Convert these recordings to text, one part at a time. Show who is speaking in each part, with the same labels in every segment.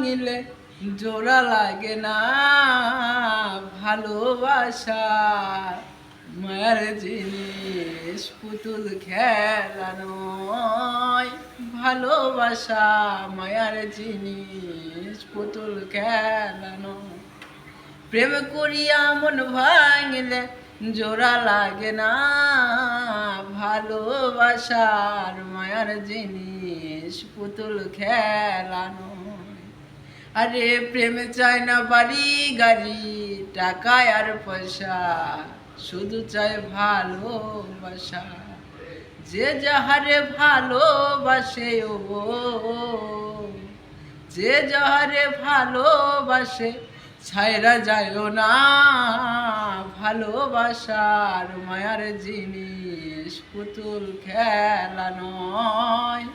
Speaker 1: ভাঙিলে জোড়া লাগে না, ভালোবাসা মায়ার জিনিস পুতুল খেলা নয়। ভালোবাসা মায়ার জিনিস পুতুল খেলা নয়। প্রেম করিয়া মন ভাঙিলে জোড়া লাগে না, ভালোবাসার মায়ার জিনিস পুতুল খেলা নয়। আরে প্রেম চায় না বাড়ি গাড়ি টাকা আর পয়সা, শুধু চায় ভালোবাসা। যে যাহারে ভালোবাসে ও, যে যাহারে ভালোবাসে ছাইরা যায়ও না, ভালোবাসার মায়ার জিনিস পুতুল খেলা নয়।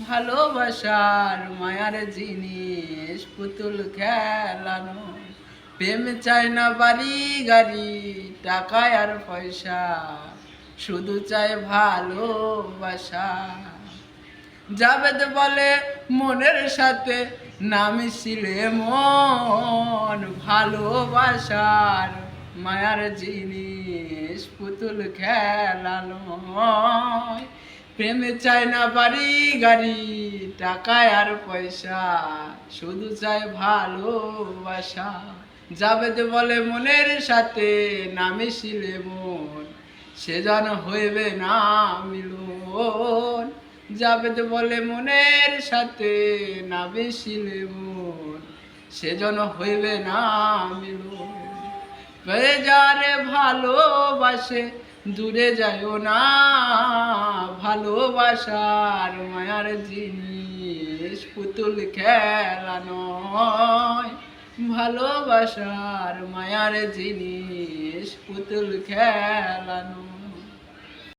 Speaker 1: ভালোবাসার মায়ার জিনিস পুতুল খেলা নয়। প্রেম চায় না বাড়ি গাড়ি টাকা আর পয়সা, শুধু চায় ভালোবাসা। জাবেদ বলে মনের সাথে না মিশিলে মন, ভালোবাসার মায়ার জিনিস পুতুল খেলা নয়। প্রেমে চায় না বাড়ি গাড়ি টাকা আর পয়সা, শুধু চায় ভালোবাসা। জাবেদ বলে মনের সাথে না মিশিলে মন, সে যেন হইবে না মিলন। জাবেদ বলে মনের সাথে না মিশিলে মন, সে যেন হইবে না মিলন। যারে ভালোবাসে দূরে যাইও না, ভালোবাসার মায়ার জিনিস পুতুল খেলা নয়। ভালোবাসার মায়ার জিনিস পুতুল খেলা নয়।